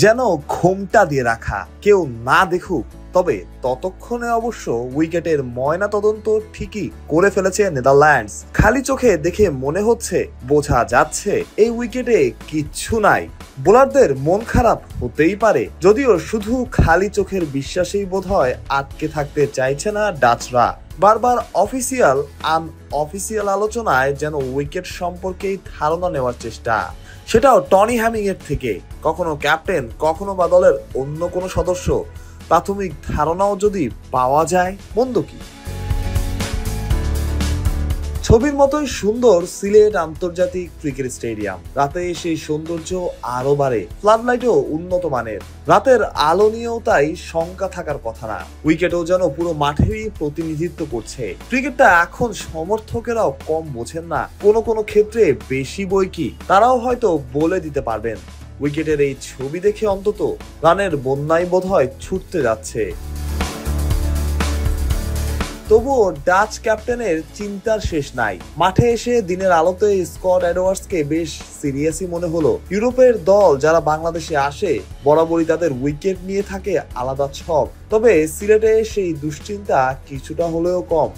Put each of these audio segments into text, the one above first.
যেন ঘোমটা দিয়ে রাখা, কেউ না দেখুক। তবে ততক্ষণে অবশ্য উইকেটের ময়না তদন্ত ঠিকই করে ফেলেছে নেদারল্যান্ডস। খালি চোখে দেখে মনে হচ্ছে, বোঝা যাচ্ছে এই উইকেটে কিচ্ছু নাই। বোলারদের মন খারাপ হতেই পারে, যদিও শুধু খালি চোখের বিশ্বাসেই বোধহয় আটকে থাকতে চাইছে না ডাচরা। বারবার অফিসিয়াল আনঅফিসিয়াল আলোচনায় যেন উইকেট সম্পর্কেই ধারণা নেওয়ার চেষ্টা, সেটাও টনি হ্যামিং এর থেকে। কখনো ক্যাপ্টেন, কখনো বা দলের অন্য কোনো সদস্য। প্রাথমিক ধারণাও যদি পাওয়া যায়, মন্দ কি? ছবির মতোই সুন্দর সিলেট আন্তর্জাতিক ক্রিকেট স্টেডিয়াম। রাতে সেই সৌন্দর্য আরো বাড়ে, ফ্লাডলাইটও উন্নত মানের। রাতের আলো নিয়েও তাই শঙ্কা থাকার কথা না। উইকেটও যেন পুরো মাঠেরই প্রতিনিধিত্ব করছে। ক্রিকেটটা এখন সমর্থকেরাও কম বোঝেন না, কোনো ক্ষেত্রে বেশি বই কি তারাও হয়তো বলে দিতে পারবেন। উইকেটের এই ছবি দেখে অন্তত রানের বন্যাই বোধহয় ছুটতে যাচ্ছে। তবুও ডাচ ক্যাপ্টেনের চিন্তার শেষ নাই। মাঠে এসে দিনের আলোতে স্কট এডওয়ার্ডসকে বেশ সিরিয়াসই মনে হলো। ইউরোপের দল যারা বাংলাদেশে আসে বরাবরই তাদের উইকেট নিয়ে থাকে আলাদা ছক, তবে সিলেটে সেই দুশ্চিন্তা কিছুটা হলেও কম।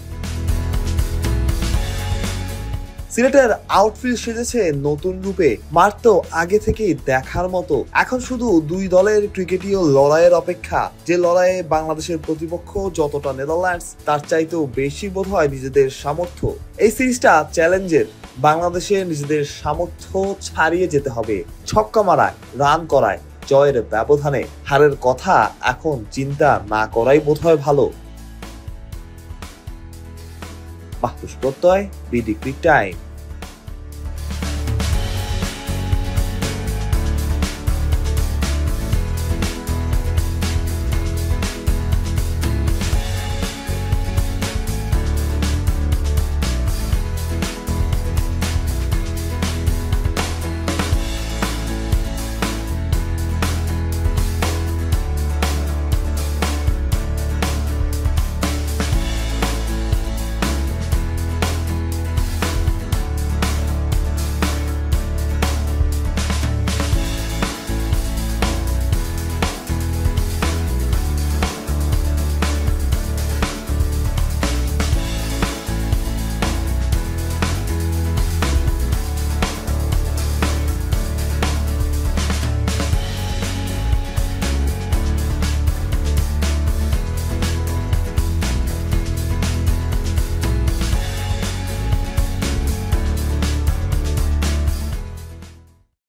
সিলেটের আউটফিল্ড সেজেছে নতুন রূপে। মাঠ তো আগে থেকেই দেখার মতো। এখন শুধু দুই দলের ক্রিকেটীয় লড়াইয়ের অপেক্ষা, যে লড়াইয়ে বাংলাদেশের প্রতিপক্ষ যতটা নেদারল্যান্ডস তার চাইতেও বেশি বোধহয় নিজেদের সামর্থ্য। এই সিরিজটা চ্যালেঞ্জের। বাংলাদেশে নিজেদের সামর্থ্য ছাড়িয়ে যেতে হবে। ছক্কা মারায়, রান করায়, জয়ের ব্যবধানে। হারের কথা এখন চিন্তা না করাই বোধহয় ভালো। মাহফুজ প্রত্যয়, বিডি ক্রিক টাইম।